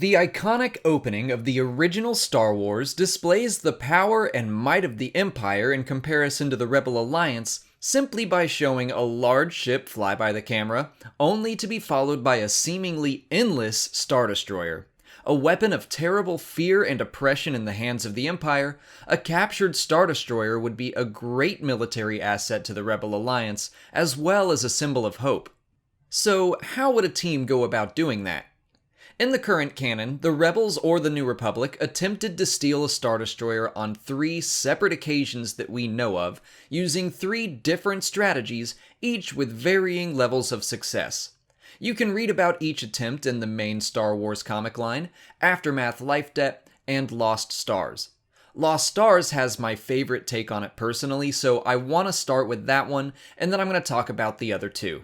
The iconic opening of the original Star Wars displays the power and might of the Empire in comparison to the Rebel Alliance simply by showing a large ship fly by the camera, only to be followed by a seemingly endless Star Destroyer. A weapon of terrible fear and oppression in the hands of the Empire, a captured Star Destroyer would be a great military asset to the Rebel Alliance, as well as a symbol of hope. So, how would a team go about doing that? In the current canon, the Rebels or the New Republic attempted to steal a Star Destroyer on 3 separate occasions that we know of, using 3 different strategies, each with varying levels of success. You can read about each attempt in the main Star Wars comic line, Aftermath Life Debt, and Lost Stars. Lost Stars has my favorite take on it personally, so I want to start with that one, and then I'm going to talk about the other 2.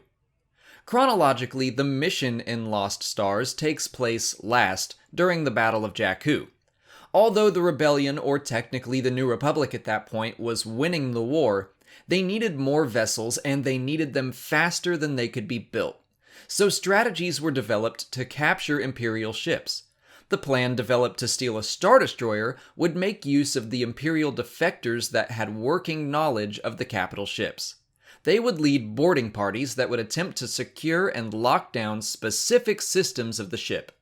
Chronologically, the mission in Lost Stars takes place last, during the Battle of Jakku. Although the Rebellion, or technically the New Republic at that point, was winning the war, they needed more vessels and they needed them faster than they could be built. So strategies were developed to capture Imperial ships. The plan developed to steal a Star Destroyer would make use of the Imperial defectors that had working knowledge of the capital ships. They would lead boarding parties that would attempt to secure and lock down specific systems of the ship.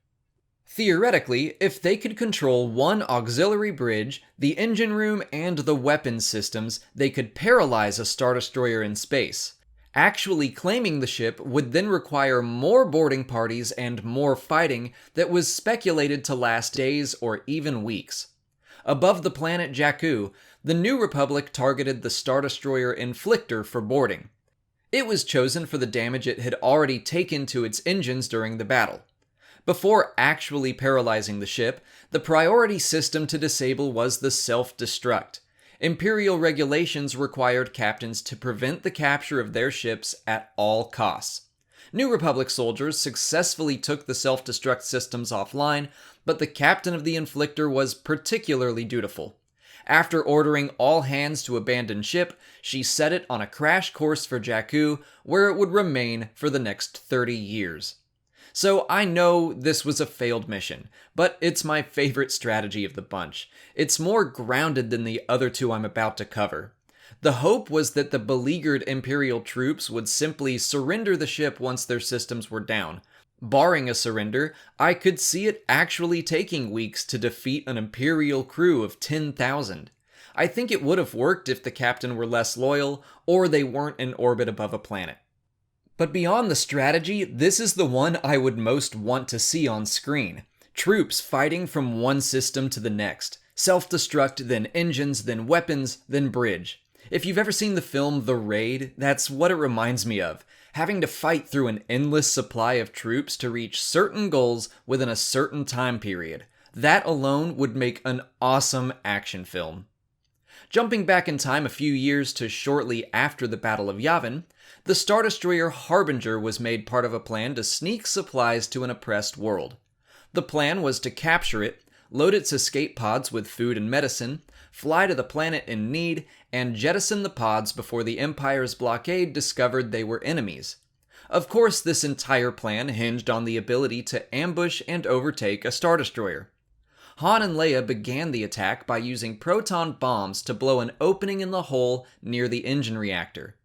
Theoretically, if they could control one auxiliary bridge, the engine room, and the weapons systems, they could paralyze a Star Destroyer in space. Actually claiming the ship would then require more boarding parties and more fighting that was speculated to last days or even weeks. Above the planet Jakku, the New Republic targeted the Star Destroyer Inflictor for boarding. It was chosen for the damage it had already taken to its engines during the battle. Before actually paralyzing the ship, the priority system to disable was the self-destruct. Imperial regulations required captains to prevent the capture of their ships at all costs. New Republic soldiers successfully took the self-destruct systems offline, but the captain of the Inflictor was particularly dutiful. After ordering all hands to abandon ship, she set it on a crash course for Jakku, where it would remain for the next 30 years. So I know this was a failed mission, but it's my favorite strategy of the bunch. It's more grounded than the other 2 I'm about to cover. The hope was that the beleaguered Imperial troops would simply surrender the ship once their systems were down. Barring a surrender, I could see it actually taking weeks to defeat an Imperial crew of 10,000. I think it would have worked if the captain were less loyal, or they weren't in orbit above a planet. But beyond the strategy, this is the one I would most want to see on screen. Troops fighting from one system to the next. Self-destruct, then engines, then weapons, then bridge. If you've ever seen the film The Raid, that's what it reminds me of. Having to fight through an endless supply of troops to reach certain goals within a certain time period. That alone would make an awesome action film. Jumping back in time a few years to shortly after the Battle of Yavin, the Star Destroyer Harbinger was made part of a plan to sneak supplies to an oppressed world. The plan was to capture it, load its escape pods with food and medicine, fly to the planet in need, and jettison the pods before the Empire's blockade discovered they were enemies. Of course, this entire plan hinged on the ability to ambush and overtake a Star Destroyer. Han and Leia began the attack by using proton bombs to blow an opening in the hull near the engine reactor.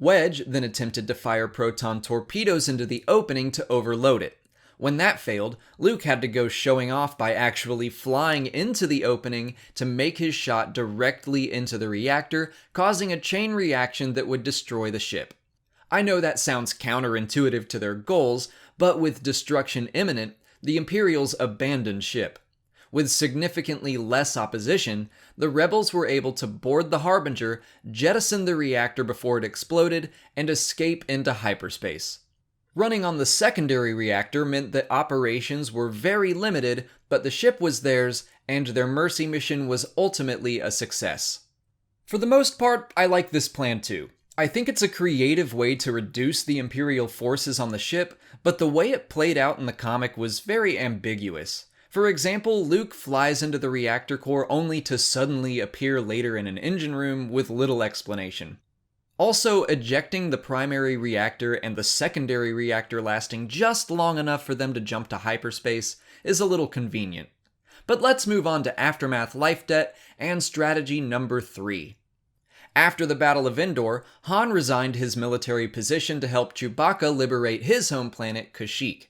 Wedge then attempted to fire proton torpedoes into the opening to overload it. When that failed, Luke had to go showing off by actually flying into the opening to make his shot directly into the reactor, causing a chain reaction that would destroy the ship. I know that sounds counterintuitive to their goals, but with destruction imminent, the Imperials abandoned ship. With significantly less opposition, the rebels were able to board the Harbinger, jettison the reactor before it exploded, and escape into hyperspace. Running on the secondary reactor meant that operations were very limited, but the ship was theirs, and their mercy mission was ultimately a success. For the most part, I like this plan too. I think it's a creative way to reduce the Imperial forces on the ship, but the way it played out in the comic was very ambiguous. For example, Luke flies into the reactor core only to suddenly appear later in an engine room with little explanation. Also, ejecting the primary reactor and the secondary reactor lasting just long enough for them to jump to hyperspace is a little convenient. But let's move on to Aftermath Life Debt and strategy number 3. After the Battle of Endor, Han resigned his military position to help Chewbacca liberate his home planet, Kashyyyk.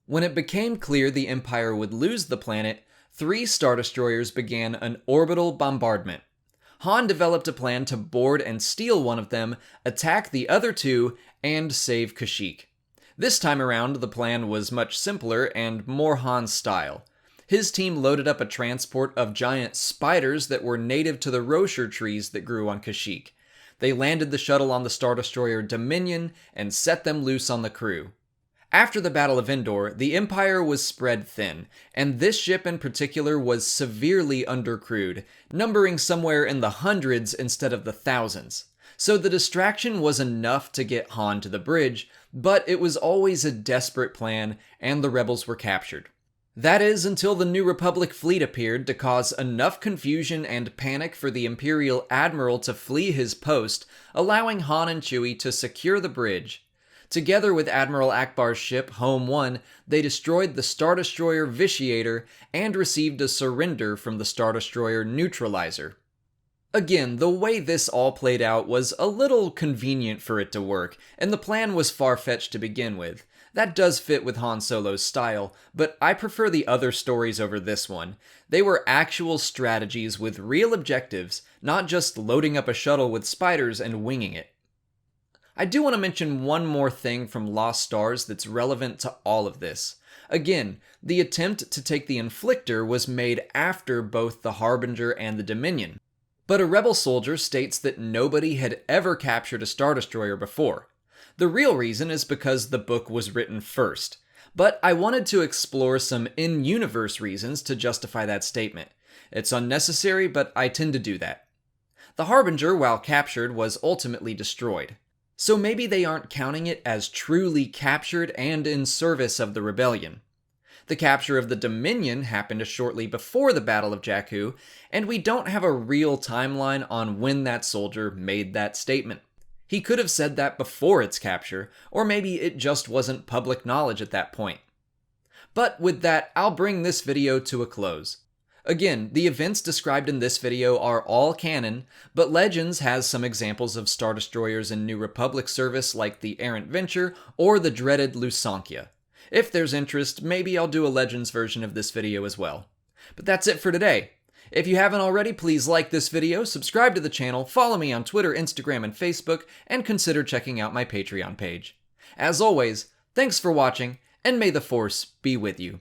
When it became clear the Empire would lose the planet, 3 Star Destroyers began an orbital bombardment. Han developed a plan to board and steal one of them, attack the other 2, and save Kashyyyk. This time around, the plan was much simpler and more Han's style. His team loaded up a transport of giant spiders that were native to the Rocher trees that grew on Kashyyyk. They landed the shuttle on the Star Destroyer Dominion and set them loose on the crew. After the Battle of Endor, the Empire was spread thin, and this ship in particular was severely undercrewed, numbering somewhere in the hundreds instead of the thousands. So the distraction was enough to get Han to the bridge, but it was always a desperate plan, and the rebels were captured. That is, until the New Republic fleet appeared to cause enough confusion and panic for the Imperial Admiral to flee his post, allowing Han and Chewie to secure the bridge. Together with Admiral Akbar's ship, Home 1, they destroyed the Star Destroyer Vitiator and received a surrender from the Star Destroyer Neutralizer. Again, the way this all played out was a little convenient for it to work, and the plan was far-fetched to begin with. That does fit with Han Solo's style, but I prefer the other stories over this one. They were actual strategies with real objectives, not just loading up a shuttle with spiders and winging it. I do want to mention one more thing from Lost Stars that's relevant to all of this. Again, the attempt to take the Inflictor was made after both the Harbinger and the Dominion. But a rebel soldier states that nobody had ever captured a Star Destroyer before. The real reason is because the book was written first. But I wanted to explore some in-universe reasons to justify that statement. It's unnecessary, but I tend to do that. The Harbinger, while captured, was ultimately destroyed. So maybe they aren't counting it as truly captured and in service of the rebellion. The capture of the Dominion happened shortly before the Battle of Jakku, and we don't have a real timeline on when that soldier made that statement. He could have said that before its capture, or maybe it just wasn't public knowledge at that point. But with that, I'll bring this video to a close. Again, the events described in this video are all canon, but Legends has some examples of Star Destroyers in New Republic service like the Errant Venture or the dreaded Lusankya. If there's interest, maybe I'll do a Legends version of this video as well. But that's it for today. If you haven't already, please like this video, subscribe to the channel, follow me on Twitter, Instagram, and Facebook, and consider checking out my Patreon page. As always, thanks for watching, and may the Force be with you.